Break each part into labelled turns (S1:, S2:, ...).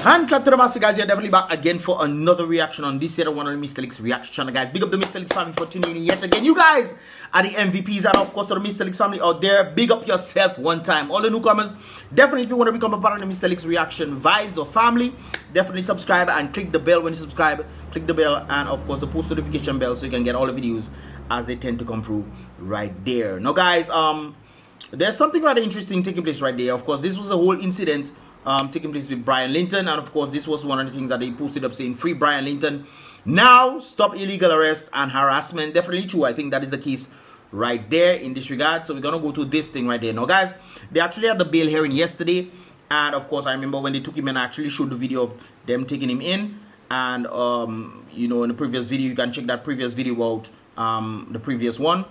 S1: Hand clap to the master, guys. You're definitely back again for another reaction on this here one of the Mystelics reaction channel, guys. Big up the Mystelics family for tuning in yet again. You guys are the MVPs, and of course to the Mystelics family out there, big up yourself one time. All the newcomers, definitely if you want to become a part of the Mystelics reaction vibes or family, definitely subscribe and click the bell when you subscribe. Click the bell and of course the post notification bell so you can get all the videos as they tend to come through right there. Now, guys, there's something rather interesting taking place right there. Of course, this was a whole incident taking place with Brian Linton, and of course this was one of the things that they posted up saying free Brian Linton now, stop illegal arrest and harassment. Definitely true. I think that is the case right there in this regard. So we're gonna go to this thing right there. Now, guys, they actually had the bail hearing yesterday, and of course I remember when they took him in, I actually showed the video of them taking him in, and you know, in the previous video, you can check that previous video out, the previous one.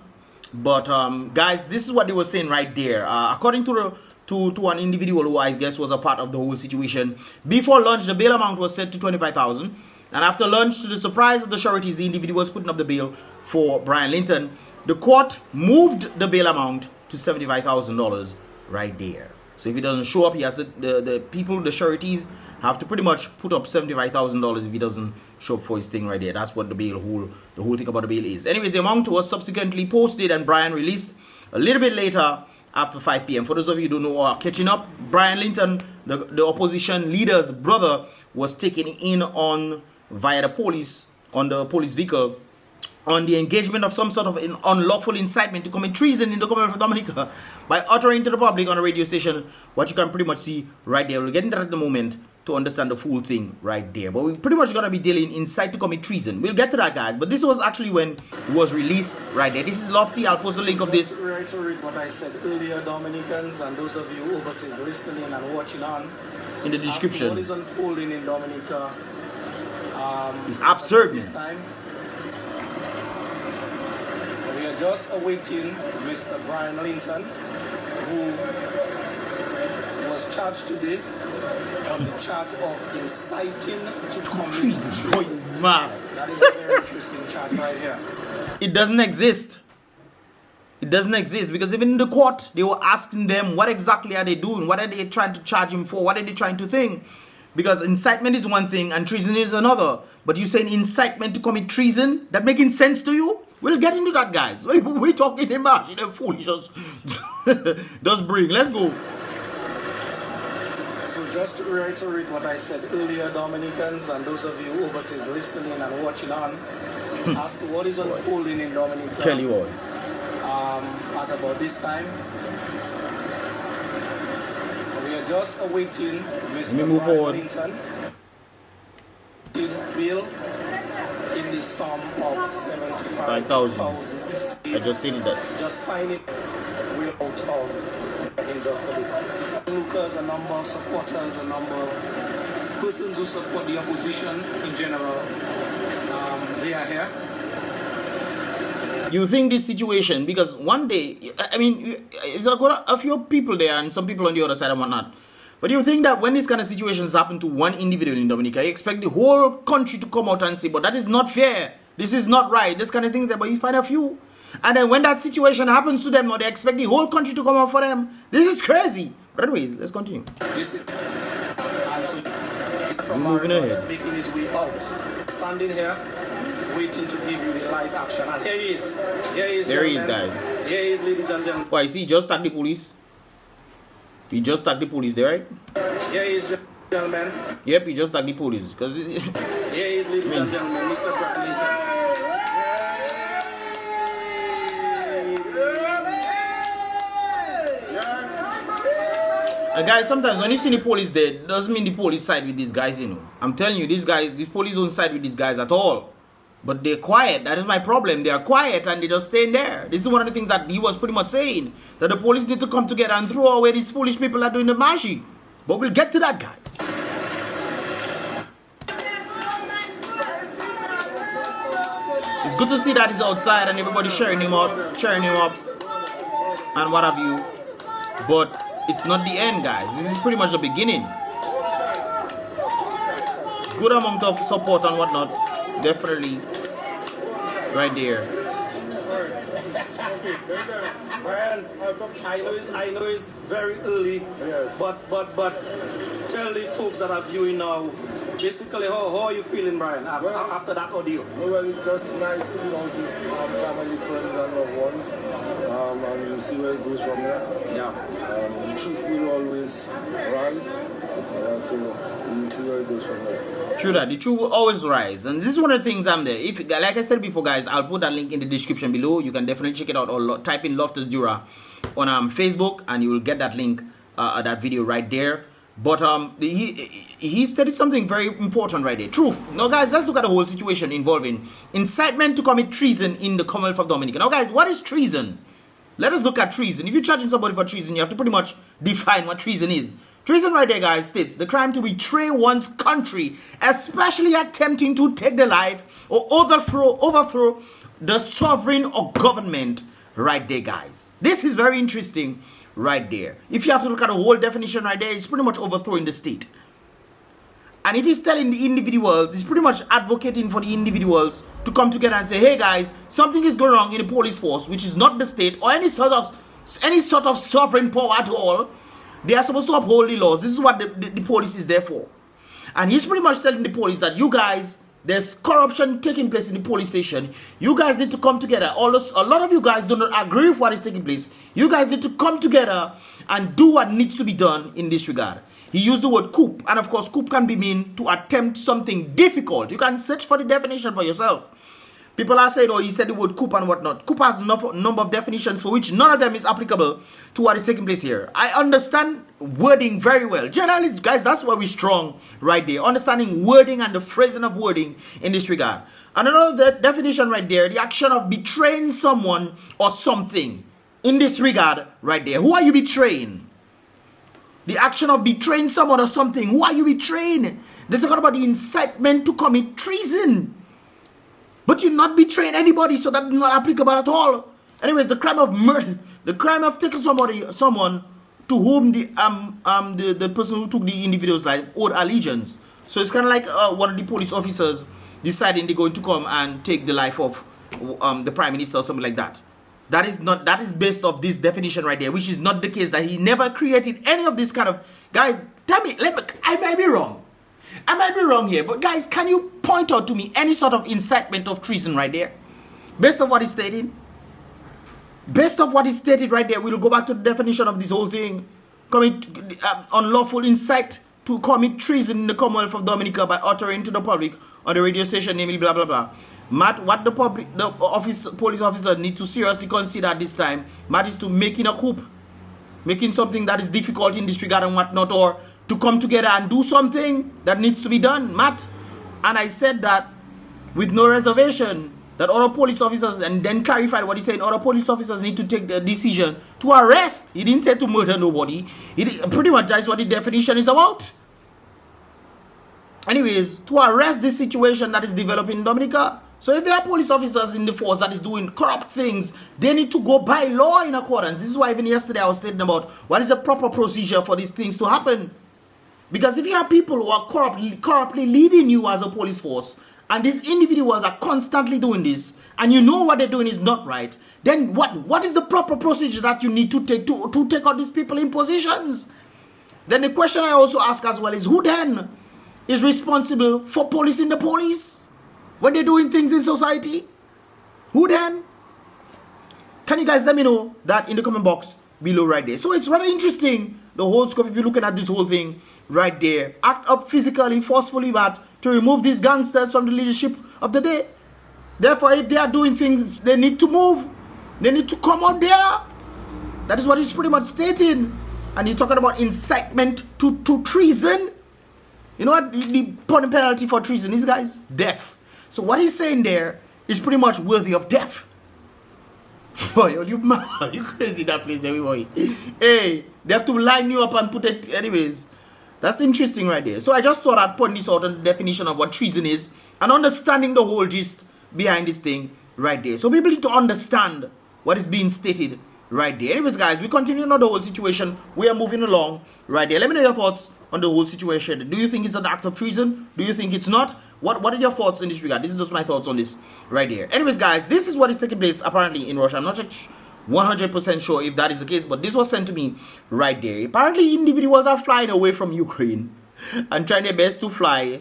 S1: But guys, this is what they were saying right there. According to an individual who I guess was a part of the whole situation, before lunch the bail amount was set to 25,000, and after lunch, to the surprise of the sureties, the individuals putting up the bail for Brian Linton, the court moved the bail amount to $75,000 right there. So if he doesn't show up, he has the people, the sureties, have to pretty much put up $75,000 if he doesn't show up for his thing right there. That's what the bail the whole thing about the bail is. Anyway, the amount was subsequently posted and Brian released a little bit later after 5 p.m. For those of you who don't know or are catching up, Brian Linton, the opposition leader's brother, was taken in on via the police, on the police vehicle, on the engagement of some sort of an unlawful incitement to commit treason in the government of Dominica by uttering to the public on a radio station what you can pretty much see right there. We'll get into that at the moment to understand the full thing right there. But we're pretty much going to be dealing incite to commit treason. We'll get to that, guys. But this was actually when it was released right there. This is Lofty. I'll post the link of this.
S2: Reiterate what I said earlier, Dominicans, and those of you overseas listening and watching on,
S1: in the description.
S2: What is unfolding in Dominica?
S1: It's absurd.
S2: This time, we are just awaiting Mr. Brian Linton, who was charged today on the charge of inciting to commit treason.
S1: Man.
S2: That is a very interesting charge right here.
S1: It doesn't exist. It doesn't exist because even in the court, they were asking them what exactly are they doing? What are they trying to charge him for? What are they trying to think? Because incitement is one thing and treason is another. But you saying incitement to commit treason? That making sense to you? We'll get into that, guys. We're talking about you know, foolishness. Just bring. Let's go.
S2: So just to reiterate what I said earlier, Dominicans, and those of you overseas listening and watching on, as to what is unfolding in Dominica.
S1: Tell you what.
S2: At about this time, we are just awaiting Mr. Brian Linton bill in the sum of 75,000.
S1: I just seen that.
S2: Just sign it. We're out of in just a bit. Lookers, a number of supporters, a number of persons who support the opposition in general, they are here.
S1: You think this situation, because one day, I mean, it's a few people there and some people on the other side and whatnot. But you think that when these kind of situations happen to one individual in Dominica, you expect the whole country to come out and say, but that is not fair. This is not right. This kind of things, but you find a few. And then when that situation happens to them, now they expect the whole country to come out for them. This is crazy. But anyways, let's continue.
S2: Listen. And so from
S1: moving ahead,
S2: making his way out, standing here, waiting to give you the live action. And here he is. Here he is.
S1: There he is, guys.
S2: Here he is, ladies and gentlemen.
S1: Why, see, he just attacked the police. He just attacked the police there, right?
S2: Here he is, gentlemen.
S1: Yep, he just attacked the police. Because
S2: here he is, ladies and gentlemen, Mr. Brian Linton.
S1: Guys, sometimes when you see the police there, it doesn't mean the police side with these guys, you know. I'm telling you, these guys, the police don't side with these guys at all. But they're quiet. That is my problem. They are quiet and they just stay there. This is one of the things that he was pretty much saying. That the police need to come together and throw away these foolish people that are doing the mashi. But we'll get to that, guys. It's good to see that he's outside and everybody cheering him up, and what have you. But it's not the end, guys. This is pretty much the beginning. Good amount of support and whatnot. Definitely. Right there.
S2: Brian, I know it's very early, yes. but tell the folks that are viewing now, basically, how are you feeling, Brian, after that ordeal?
S3: Well, it's just nice to be out with family, friends, and loved ones. And we'll see where it goes from there.
S2: Yeah.
S3: The truth will always rise. So we'll see where it goes from there.
S1: True that, the truth will always rise. And this is one of the things I'm there. If, like I said before, guys, I'll put that link in the description below. You can definitely check it out, or type in Loftus Dura on Facebook, and you will get that link, that video right there. But he stated something very important right there. Truth. Now, guys, let's look at the whole situation involving incitement to commit treason in the Commonwealth of Dominica. Now, guys, what is treason? Let us look at treason. If you're charging somebody for treason, you have to pretty much define what treason is. Treason right there, guys, states the crime to betray one's country, especially attempting to take the life or overthrow the sovereign or government right there, guys. This is very interesting right there. If you have to look at the whole definition right there, it's pretty much overthrowing the state. And if he's telling the individuals, he's pretty much advocating for the individuals to come together and say, hey guys, something is going wrong in the police force, which is not the state or any sort of sovereign power at all. They are supposed to uphold the laws. This is what the police is there for. And he's pretty much telling the police that you guys, there's corruption taking place in the police station. You guys need to come together. A lot of you guys do not agree with what is taking place. You guys need to come together and do what needs to be done in this regard. He used the word coup. And of course, coup can be mean to attempt something difficult. You can search for the definition for yourself. People are saying, oh, he said the word coup and whatnot. Coup has a number of definitions for which none of them is applicable to what is taking place here. I understand wording very well. Journalists, guys, that's why we're strong right there. Understanding wording and the phrasing of wording in this regard. And another definition right there, the action of betraying someone or something in this regard right there. Who are you betraying? The action of betraying someone or something. Who are you betraying? They're talking about the incitement to commit treason. But you're not betraying anybody, so that is not applicable at all. Anyways, the crime of murder, the crime of taking someone to whom the person who took the individual's life owed allegiance. So it's kind of like one of the police officers deciding they're going to come and take the life of the prime minister or something like that. That is based off this definition right there, which is not the case. That he never created any of this kind of, guys. Tell me, I might be wrong. I might be wrong here, but guys, can you point out to me any sort of incitement of treason right there? Based on what is stated? Based on what is stated right there, we'll go back to the definition of this whole thing. Commit unlawful incite to commit treason in the Commonwealth of Dominica by uttering to the public on the radio station, namely blah blah blah. Matt, what the police officer need to seriously consider at this time, Matt, is to making a coup, making something that is difficult in this regard and whatnot, or to come together and do something that needs to be done, Matt. And I said that with no reservation, that other police officers, and then clarified what he said, other police officers need to take the decision to arrest. He didn't say to murder nobody. Pretty much that's what the definition is about. Anyways, to arrest this situation that is developing in Dominica. So if there are police officers in the force that is doing corrupt things, they need to go by law in accordance. This is why even yesterday I was stating about what is the proper procedure for these things to happen. Because if you have people who are corruptly leading you as a police force, and these individuals are constantly doing this, and you know what they're doing is not right, then what is the proper procedure that you need to take to take out these people in positions? Then the question I also ask as well is, who then is responsible for policing the police when they're doing things in society? Who then? Can you guys let me know that in the comment box below right there? So it's rather interesting, the whole scope, if you're looking at this whole thing right there. Act up physically, forcefully, but to remove these gangsters from the leadership of the day. Therefore, if they are doing things, they need to move. They need to come out there. That is what he's pretty much stating. And he's talking about incitement to treason. You know what the penalty for treason is, guys? Death. So what he's saying there is pretty much worthy of death. Boy, you mad. You crazy that place, boy. Hey, they have to line you up and put it. Anyways, that's interesting right there. So I just thought I'd point this out on the definition of what treason is and understanding the whole gist behind this thing right there. So people need to understand what is being stated right there. Anyways, guys, we continue on the whole situation. We are moving along right there. Let me know your thoughts on the whole situation. Do you think it's an act of treason? Do you think it's not? What are your thoughts in this regard? This is just my thoughts on this right there. Anyways, guys, this is what is taking place apparently in Russia. I'm not 100% sure if that is the case, but this was sent to me right there. Apparently, individuals are flying away from Ukraine and trying their best to fly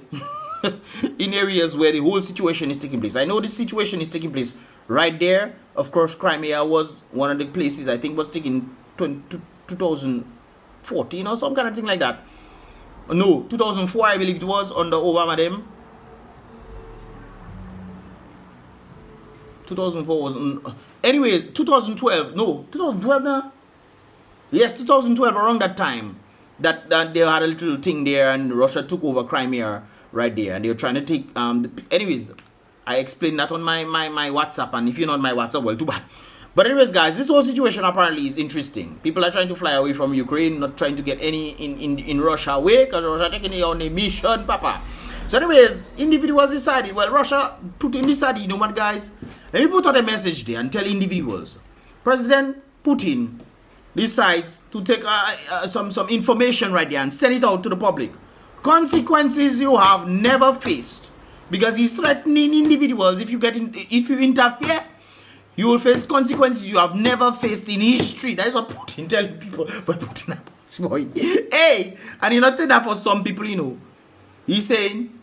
S1: in areas where the whole situation is taking place. I know this situation is taking place right there. Of course, Crimea was one of the places I think was taken 2014 or some kind of thing like that. No, 2004 I believe it was under Obama them. 2004 was anyways 2012. No, 2012 now. Yes, 2012 around that time. That they had a little thing there and Russia took over Crimea right there and they were trying to take anyways, I explained that on my WhatsApp, and if you're not on my WhatsApp, well, too bad. But anyways, guys, this whole situation apparently is interesting. People are trying to fly away from Ukraine, not trying to get any in Russia away, because Russia taking it on a mission, papa. So anyways, individuals decided, well, Russia Putin decided, you know what, guys, let me put out a message there and tell individuals. President Putin decides to take some information right there and send it out to the public. Consequences you have never faced, because he's threatening individuals. If you interfere, you will face consequences you have never faced in history. That is what Putin telling people. But Putin, boy, hey, and he not saying that for some people, you know. He's saying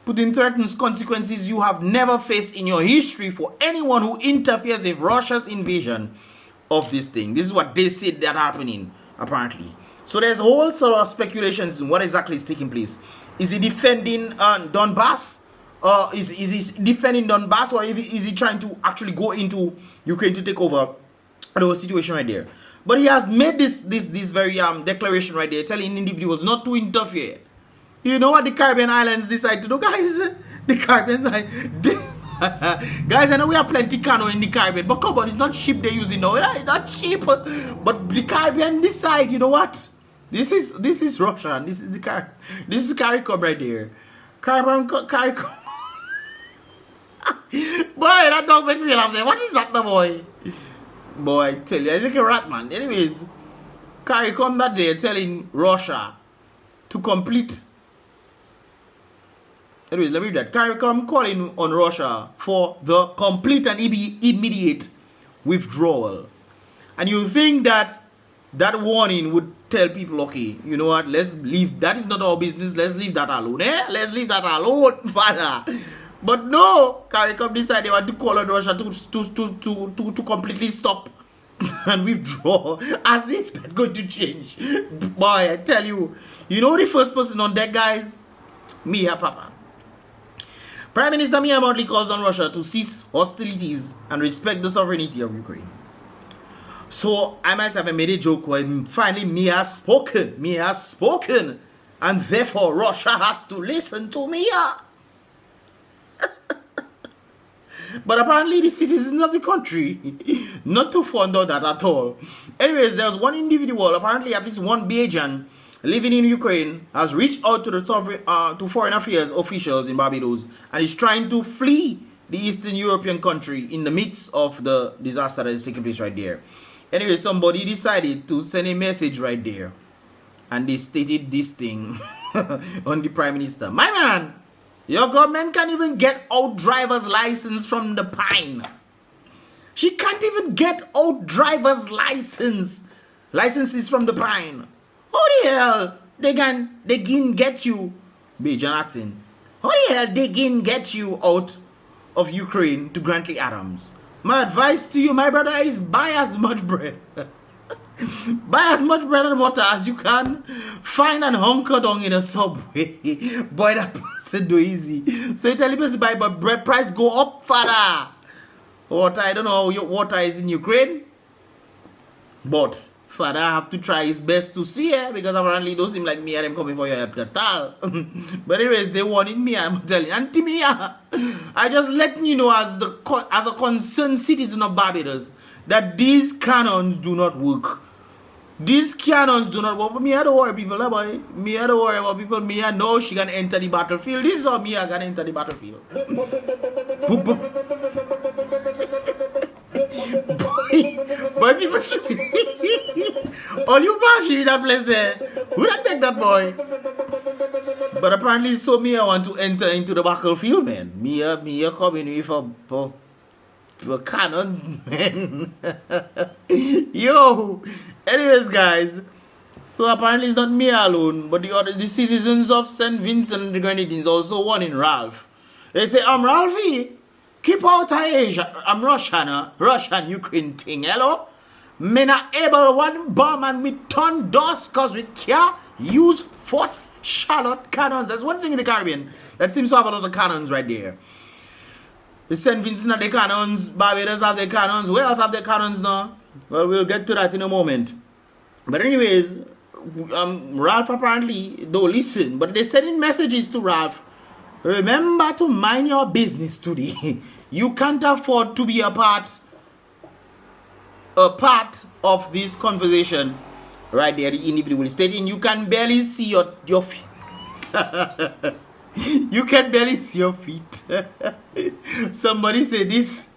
S1: Putin threatens consequences you have never faced in your history for anyone who interferes with Russia's invasion of this thing. This is what they said that happening, apparently. So there's a whole sort of speculations in what exactly is taking place. Is he defending Donbass? Is he defending Donbass, or is he trying to actually go into Ukraine to take over the whole situation right there? But he has made this very declaration right there, telling individuals not to interfere. You know what the Caribbean islands decide to do, guys? The Caribbean side. Guys, I know we have plenty canoe in the Caribbean, but come on, it's not cheap they're using now. It's not cheap. But the Caribbean decide, you know what? This is Russia, and this is CARICOM right there. CARICOM. Boy, that dog make me laugh. What is that, the boy? Boy, I tell you, I look a rat, man. Anyways, CARICOM that day telling Russia to complete. Anyways, let me read that. CARICOM calling on Russia for the complete and immediate withdrawal. And you think that warning would tell people, okay, you know what, let's leave, that is not our business, let's leave that alone, let's leave that alone, father. But no, CARICOM decided they want to call on Russia to completely stop and withdraw, as if that's going to change. Boy, I tell you, you know the first person on deck, guys? Mia Papa. Prime Minister Mia Motley calls on Russia to cease hostilities and respect the sovereignty of Ukraine. So I myself have made a joke where finally Mia has spoken, and therefore Russia has to listen to Mia. But apparently the citizens of the country not too fond of that at all. Anyways, there's one individual, apparently at least one Bajan living in Ukraine, has reached out to the to foreign affairs officials in Barbados and is trying to flee the Eastern European country in the midst of the disaster that is taking place right there. Anyway, somebody decided to send a message right there, and they stated this thing on the Prime Minister. My man, your government can't even get out driver's license from the Pine. She can't even get out driver's licenses from the Pine. How the hell they can get you, Bajan accent? How the hell they can get you out of Ukraine to Grantley Adams? My advice to you, my brother, is buy as much bread. Buy as much bread and water as you can. Find and hunker down in a subway. Boy, that person do easy. So you tell the person buy, but bread price go up, father. Water, I don't know how your water is in Ukraine, but father have to try his best to see it, because apparently it don't seem like me and them coming for your help at all. But anyways, they wanted me, I'm telling you. Auntie Mia, I just letting you know as a concerned citizen of Barbados that these cannons do not work. These cannons do not work. But me, I don't worry people, boy. Me, I don't worry about people. Me, I know she can enter the battlefield. This is how me, I can enter the battlefield. Boy, people should all you bashi in that place there. Who that make that boy? But apparently, so me, I want to enter into the battlefield, man. Me, coming with a cannon, man. Yo. Anyways, guys, So apparently it's not me alone, but the citizens of St. Vincent and the Grenadines also warning Ralph. They say, Ralphie, keep out of Asia. I'm Russian Ukraine thing. Hello? Me not able one bomb and we turn dust because we can't use Fort Charlotte cannons. That's one thing in the Caribbean that seems to have a lot of cannons right there. The St. Vincent have the cannons, Barbados have the cannons, where else have the cannons now? Well, we'll get to that in a moment. But anyways, Ralph apparently don't listen, but they're sending messages to Ralph. Remember to mind your business today. You can't afford to be a part of this conversation. Right there, the individual is stating you can barely see your feet. You can barely see your feet. Somebody said this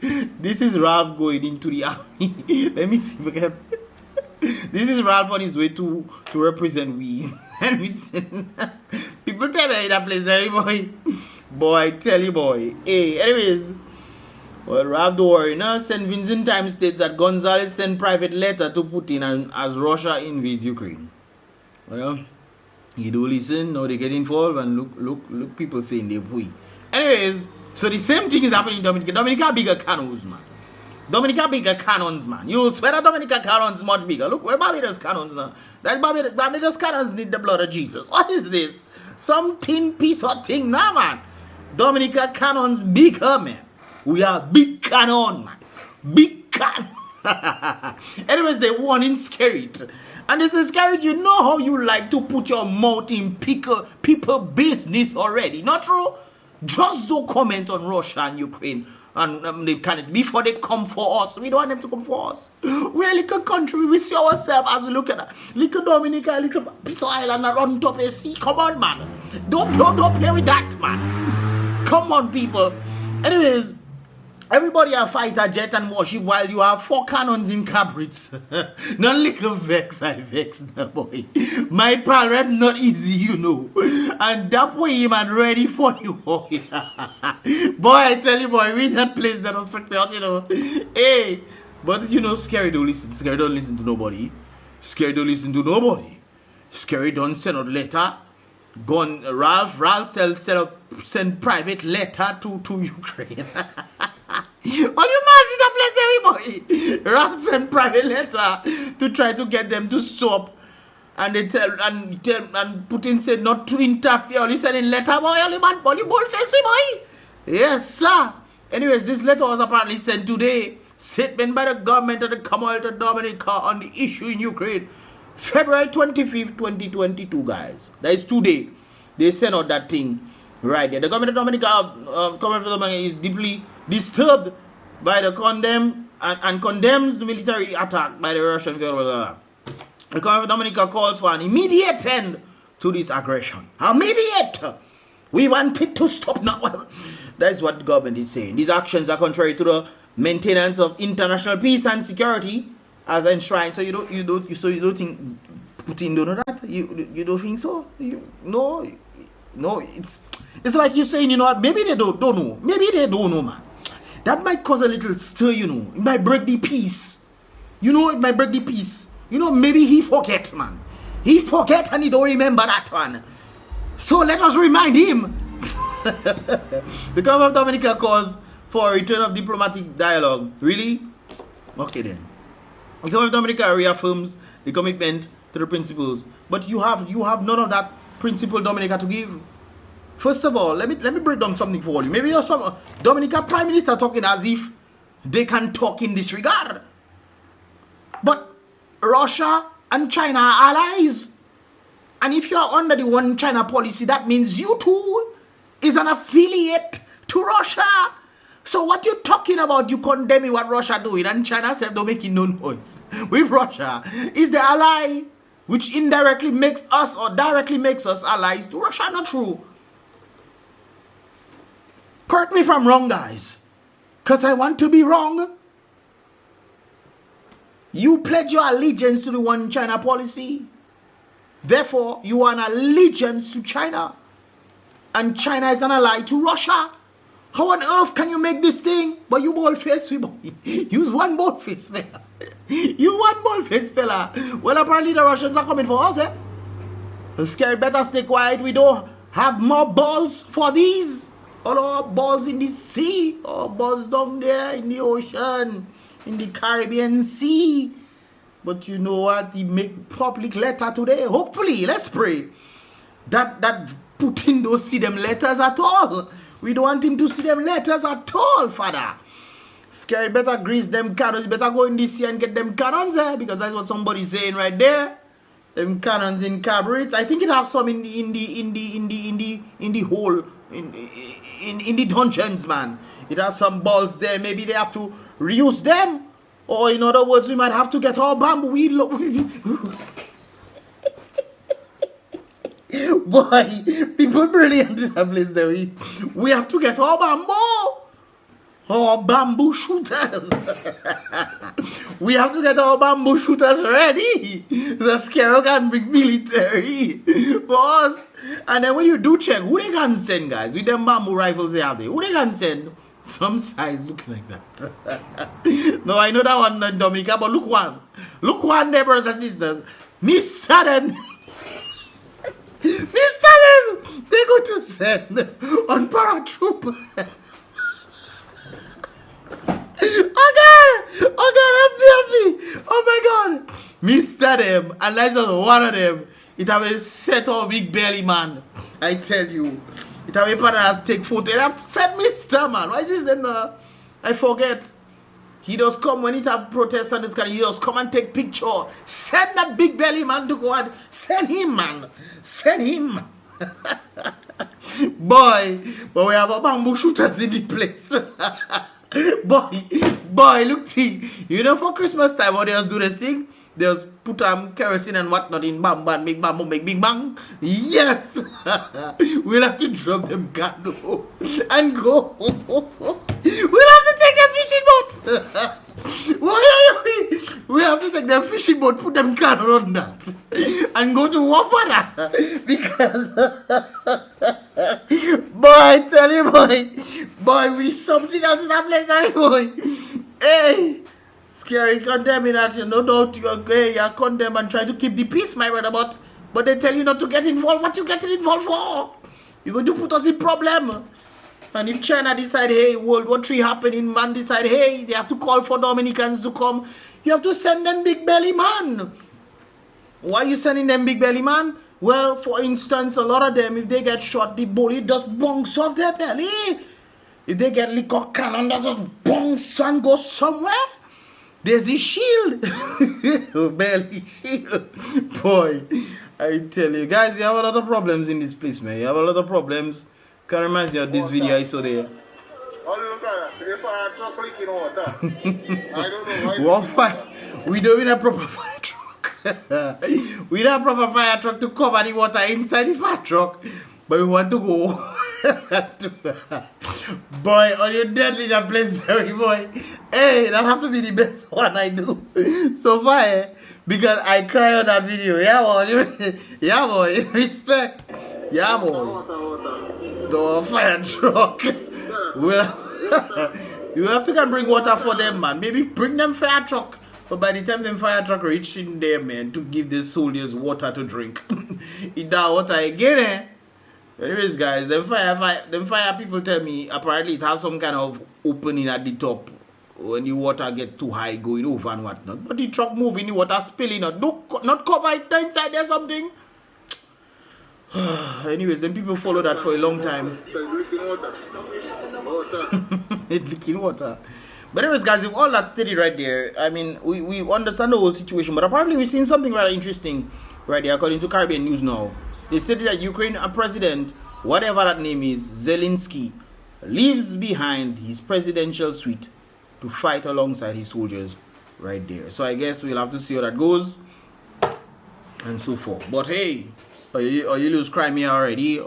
S1: is Ralph going into the army. Let me see if I can. This is Ralph on his way to represent we. People tell me that place, hey boy. Boy, I tell you, boy. Hey, anyways. Well, Ralph, don't worry. Now, St. Vincent Times states that Gonzalez sent private letter to Putin as Russia invades Ukraine. Well, you do listen, now they get involved, and look, people saying they pui. Anyways, so the same thing is happening in Dominica. Dominica bigger cannons, man. Dominica bigger cannons, man. You swear that Dominica cannons much bigger. Look where Barbados cannons now. That Barbados cannons need the blood of Jesus. What is this? Some tin piece of thing now, man. Dominica cannons bigger, man. We are big cannon, man. Big cannon. Anyways, they warning Skerrit. And they say, Skerrit, you know how you like to put your mouth in people business already. Not true? Just don't comment on Russia and Ukraine. And they can before they come for us. We don't want them to come for us. We're a little country. We see ourselves as we look at that. Little Dominica, little piece of island around top of the sea. Come on, man. Don't play with that, man. Come on, people. Anyways, everybody have fighter jet and warship while you have 4 cannons in Cabrit. Not little vex, I vex now, boy. My parrot not easy, you know. And that way, man, ready for you, boy. Boy, I tell you, boy, we that place that was freaked out, you know. Hey, but you know, Scary don't listen. Scary don't listen to nobody. Scary don't listen to nobody. Scary don't send out letter. Ralph send private letter to Ukraine. Are you imagine that place there, boy? Ralph sent private letter to try to get them to stop, and they tell Putin said not to interfere. Only sending letter, boy. Only man, boy, you bold face, boy. Yes, sir. Anyways, this letter was apparently sent today. Statement by the government of the Commonwealth of Dominica on the issue in Ukraine, February 25th, 2022, guys. That is today. They sent out that thing right there. The government of Dominica, Commonwealth of Dominica, is deeply disturbed by the condemns the military attack by the Russian government. The Commonwealth of Dominica calls for an immediate end to this aggression. Immediate! We want it to stop now. Well, that's what the government is saying. These actions are contrary to the maintenance of international peace and security as enshrined. So you don't think Putin don't know that? You don't think so? No, it's like you're saying, you know what, maybe they don't know. Maybe they don't know, man. That might cause a little stir, you know. It might break the peace. You know, it might break the peace. You know, maybe he forget, man. He forget and he don't remember that one. So let us remind him. The government of Dominica calls for a return of diplomatic dialogue. Really? Okay then. The government of Dominica reaffirms the commitment to the principles. But you have none of that principle, Dominica, to give. First of all, let me break down something for you. Maybe you're some Dominica Prime Minister talking as if they can talk in this regard. But Russia and China are allies. And if you're under the one China policy, that means you too is an affiliate to Russia. So what you're talking about, you condemning what Russia doing, and China said don't making no noise with Russia is the ally, which indirectly makes us or directly makes us allies to Russia. Not true. Correct me if I'm wrong, guys, because I want to be wrong. You pledge your allegiance to the one China policy. Therefore, you are an allegiance to China. And China is an ally to Russia. How on earth can you make this thing? But you bald face, use one bald face, fella. You one bald face, fella. Well, apparently the Russians are coming for us, eh? Scary, better stay quiet. We don't have more balls for these. All our balls in the sea, or balls down there in the ocean, in the Caribbean Sea. But you know what? He make public letter today. Hopefully, let's pray that Putin don't see them letters at all. We don't want him to see them letters at all, Father. Scary, better grease them cannons. Better go in the sea and get them cannons there, because that's what somebody's saying right there. Them cannons in carburetors. I think it has some in the hole in the dungeons, man. It has some balls there. Maybe they have to reuse them, or in other words, we might have to get our bamboo. Boy, people brilliant in that place there. We have to get our bamboo. Our bamboo shooters. We have to get our bamboo shooters ready. The Scaro can bring military for us. And then when you do check, who they can send, guys? With them bamboo rifles they have there. Who they can send? Some size looking like that. No, I know that one, Dominica, but look one. Look one there, brothers and sisters. Mystelics. Mystelics. They go to send on paratroopers. Oh God, help me. Oh my God. Mystelics, and that's just one of them. It have a set of big belly, man. I tell you. It have a partner has take photo. They have to send Mr. Man. Why is this then? I forget. He does come when it have protest and this kind. He does come and take picture. Send that big belly man to go and send him, man. Send him. Boy, but we have a bamboo shooters in the place. boy, look thing. You know, for Christmas time, what they just do this thing? They just put kerosene and whatnot in bamboo and make bamboo make big bang. Yes! We'll have to drop them cargo and go. We'll have to take their fishing boat. We have to take their fishing boat, put them cargo on that, and go to Wafada. Because, boy, I tell you, boy, we something else in that place, boy. Hey, scary, condemn in action. No doubt you're condemned and trying to keep the peace, my brother, but they tell you not to get involved. What you getting involved for? You're going to put us in problem. And if China decide, hey, World War III happening, man decide, hey, they have to call for Dominicans to come, you have to send them big belly man. Why are you sending them big belly man? Well, for instance, a lot of them, if they get shot, the bullet just bunks off their belly. If they get liquor cannon, that just bunks and goes somewhere. There's the shield. Belly shield. Boy, I tell you, guys, you have a lot of problems in this place, man. You have a lot of problems. Can remind you of this video I saw there.
S3: Oh, look at that. There's a truck leaking water. I don't know why.
S1: What fire? We don't need a proper fire truck. We don't have a proper fire truck to cover the water inside the fire truck. But we want to go. Boy, are you deadly that place, Terry boy? Hey, that have to be the best one I do so far, eh? Because I cry on that video. Yeah, boy. Yeah, boy. Respect. Yeah, boy. The fire truck. Well, you have to come bring water for them, man. Maybe bring them fire truck. But by the time them fire truck reach in there, man, to give the soldiers water to drink. Eat that water again, eh? Anyways, guys, them fire people tell me apparently it has some kind of opening at the top when the water get too high going over and whatnot. But the truck moving, the water spilling out. Not cover it inside there something. Anyways, then people follow that for a long time. It's leaking water. But anyways, guys, if all that steady right there, I mean, we understand the whole situation. But apparently we're seeing something rather interesting right there, according to Caribbean News now. They said that Ukraine president, whatever that name is, Zelensky, leaves behind his presidential suite to fight alongside his soldiers right there. So I guess we'll have to see how that goes and so forth. But hey, are you lose Crimea already?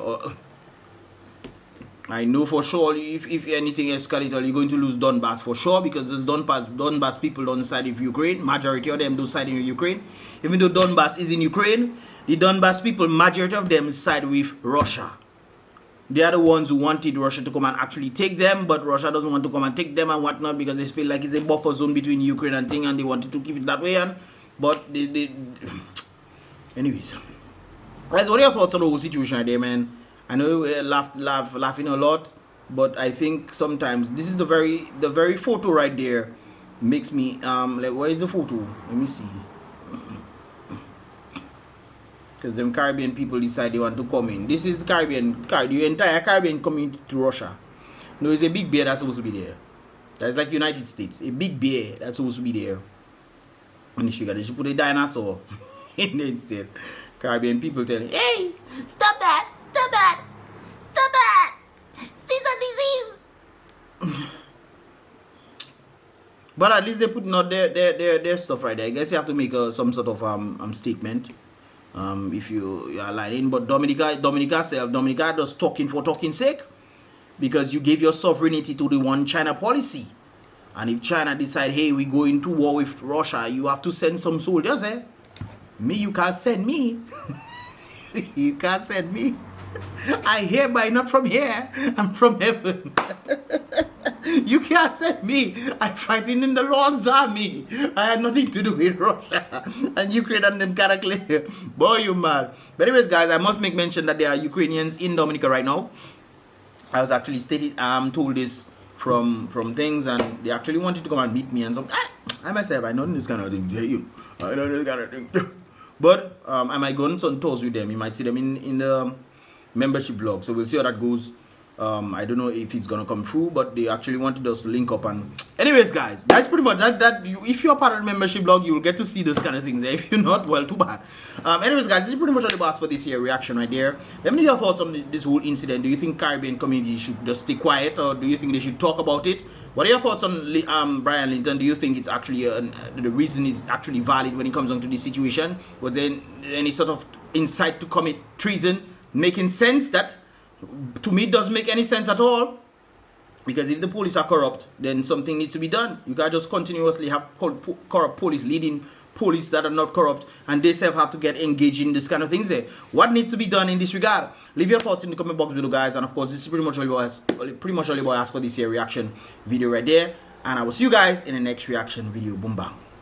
S1: I know for sure if anything escalates, you're going to lose Donbass for sure, because there's Donbass people on the side of Ukraine. Majority of them do side in Ukraine. Even though Donbass is in Ukraine, the Donbass people, majority of them side with Russia. they are the ones who wanted Russia to come and actually take them, but Russia doesn't want to come and take them and whatnot because they feel like it's a buffer zone between Ukraine and thing, and they wanted to keep it that way. But anyways, guys, what are your thoughts on the whole situation right there, man? I know we're laughing a lot, but I think sometimes this is the very photo right there makes me like, where is the photo? Let me see. Because them Caribbean people decide they want to come in. This is the the entire Caribbean community to Russia. No, it's a big bear that's supposed to be there. That's like United States. A big bear that's supposed to be there. And they should put a dinosaur in there instead. Caribbean people telling, hey, stop that! Stop that! Stop that! Season disease! But at least they put out their stuff right there. I guess you have to make some sort of statement. If you are lying, but Dominica does talking for talking sake, because you gave your sovereignty to the one China policy, and if China decide, hey, we go into war with Russia, you have to send some soldiers, eh? Me, you can't send me. You can't send me. I hereby not from here, I'm from heaven. You can't send me. I'm fighting in the Lord's army. I had nothing to do with Russia and Ukraine and them gotta clear. Boy, you mad. But anyways, guys, I must make mention that there are Ukrainians in Dominica right now. I was actually told this from things, and they actually wanted to come and meet me and some. I myself, I know this kind of thing. I know this kind of thing. But I might go on some tours with them. You might see them in the membership blog. So we'll see how that goes. I don't know if it's gonna come through, but they actually wanted us to link up. And anyways, guys, that's pretty much that. If you're part of the membership blog, you'll get to see those kind of things. If you're not, well, too bad. Anyways, guys, this is pretty much all the boss for this here reaction right there. Let me know your thoughts on this whole incident. Do you think Caribbean community should just stay quiet, or do you think they should talk about it? What are your thoughts on Brian Linton? Do you think it's actually the reason is actually valid when it comes on to this situation? Was there any sort of insight to commit treason making sense? That to me doesn't make any sense at all, because if the police are corrupt, then something needs to be done. You can't just continuously have corrupt police leading police that are not corrupt, and they self have to get engaged in this kind of things there. What needs to be done in this regard? Leave your thoughts in the comment box below, guys. And of course, this is pretty much all you ask for this here reaction video right there, and I will see you guys in the next reaction video. Boom bang.